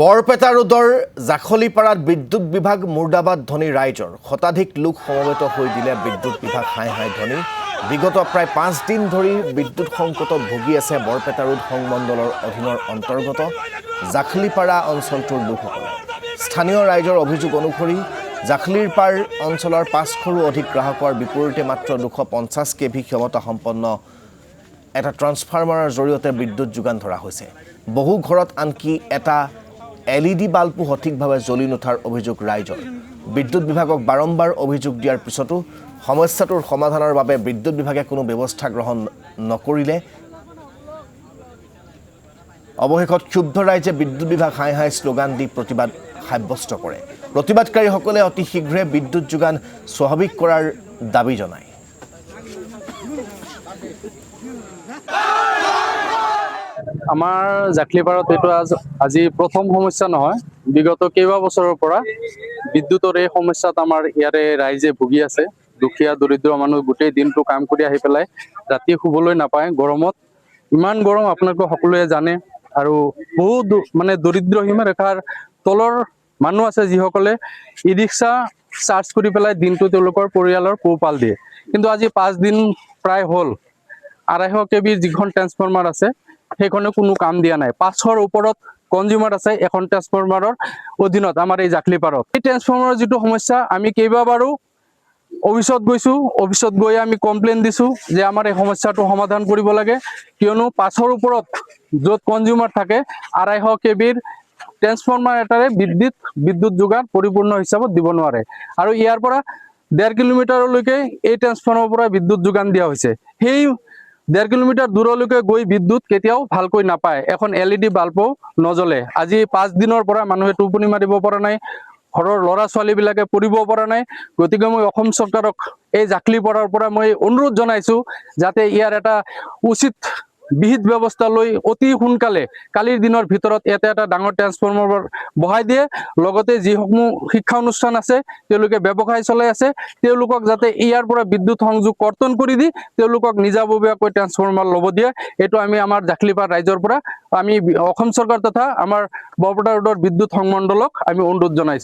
বৰপেটা ৰোডৰ জাখলিপাৰাত বিদ্যুৎ বিভাগ মুৰ্দাবাদ ধ্বনি ৰাইজৰ শতাধিক লোক সমবেত হৈ দিলে বিদ্যুৎ বিভাগ হাই হাই ধ্বনি বিগত প্ৰায় 5 দিন ধৰি বিদ্যুৎ সংকটত ভুগি আছে বৰপেটা ৰোড সংমণ্ডলৰ অধীনৰ অন্তৰ্গত জাখলিপাৰা অঞ্চলটোৰ লোকসকলে স্থানীয় ৰাইজৰ অভিযোগ অনুসৰি জাখলিপাৰ অঞ্চলৰ 500ৰো অধিক গ্ৰাহকৰ বিপৰীতে মাত্ৰ 250 কেভি ক্ষমতা সম্পন্ন এটা ট্ৰান্সফাৰ্মাৰৰ জৰিয়তে বিদ্যুৎ যোগান ধৰা হৈছে বহু ঘৰত আনকি এটা এলইডি বাল্বো সঠিকভাৱে জ্বলি নুঠাৰ অভিযোগ ৰাইজৰ বিদ্যুৎ বিভাগক বাৰম্বাৰ অভিযোগ দিয়াৰ পিছতো সমস্যাটোৰ সমাধানৰ বাবে বিদ্যুৎ বিভাগে কোনো ব্যৱস্থা গ্ৰহণ নকৰিলে অৱশেষত ক্ষুব্ধ ৰাইজে বিদ্যুৎ বিভাগ হাই হাই স্লোগান দি প্ৰতিবাদ সাব্যস্ত কৰে প্ৰতিবাদকাৰীসকলে অতি শীঘ্ৰে বিদ্যুৎ যোগান স্বাভাৱিক কৰাৰ দাবী জনায় আমাৰ জাখলিপাৰত এইটো আজি প্ৰথম সমস্যা নহয় বিগত কেইবা বছৰৰ পৰা বিদ্যুতৰ এই সমস্যাত আমাৰ ইয়াৰে ৰাইজে ভুগি আছে দুখীয়া দৰিদ্ৰ মানুহ গোটেই দিনটো কাম কৰি আহি পেলাই ৰাতি শুবলৈ নাপায় গৰমত ইমান গৰম আপোনালোকে সকলোৱে জানে আৰু বহুত মানে দৰিদ্ৰ সীমা ৰেখাৰ তলৰ মানুহ আছে যিসকলে ই ৰিক্সা চাৰ্জ কৰি পেলাই দিনটো তেওঁলোকৰ পৰিয়ালৰ পোহপাল দিয়ে কিন্তু আজি 5 দিন প্ৰায় হ'ল 250 কেবিৰ যিখন ট্ৰান্সফৰ্মাৰ আছে সেইখনে কোনো কাম দিয়া নাই 500ৰ ওপৰত কনজিউমাৰ আছে এখন ট্ৰান্সফৰ্মাৰৰ অধীনত আমাৰ এই জাখলিপাৰত এই ট্ৰান্সফৰ্মাৰৰ যিটো সমস্যা আমি কেইবাবাৰো অফিচত গৈ আমি কমপ্লেইন দিছো যে আমাৰ এই সমস্যাটো সমাধান কৰিব লাগে কিয়নো 500ৰ ওপৰত য'ত কনজিউমাৰ থাকে 250 কেবিৰ ট্ৰান্সফৰ্মাৰ এটাৰে বিদ্যুৎ যোগান পৰিপূৰ্ণ হিচাপত দিব নোৱাৰে আৰু ইয়াৰ পৰা 1.5 কিলোমিটাৰলৈকে এই ট্ৰান্সফৰ্মাৰৰ পৰা বিদ্যুৎ যোগান দিয়া হৈছে সেই 1.5 কিলোমিটাৰ দূৰলৈকে গৈ বিদ্যুৎ কেতিয়াও ভালকৈ নাপায় এখন এলইডি বাল্বও নজ্বলে আজি 5 দিনৰ পৰা মানুহে টোপনি মাৰিব পৰা নাই ঘৰৰ ল'ৰা ছোৱালী বিলাকে পঢ়িব পৰা নাই গতিকে মই অসম চৰকাৰক এই জাখলিপাৰাৰ পৰা মই অনুৰোধ জনাইছো যাতে ইয়াৰ এটা উচিত বিহিত ব্যৱস্থা লৈ অতি সোনকালে কালিৰ দিনৰ ভিতৰত এটা ডাঙৰ ট্ৰান্সফৰ্মাৰ বহাই দিয়ে লগতে যিসমূহ শিক্ষা অনুষ্ঠান আছে তেওঁলোকে ব্যৱসায় চলাই আছে তেওঁলোকক যাতে ইয়াৰ পৰা বিদ্যুৎ সংযোগ কৰ্তন কৰি দি তেওঁলোকক নিজাববীয়াকৈ ট্ৰান্সফৰ্মাৰ ল'ব দিয়ে এটো আমি আমাৰ জাখলিপাৰ ৰাইজৰ পৰা আমি অসম চৰকাৰ তথা আমাৰ বৰপেটা ৰোডৰ বিদ্যুৎ সংমণ্ডলক আমি অনুৰোধ জনাইছো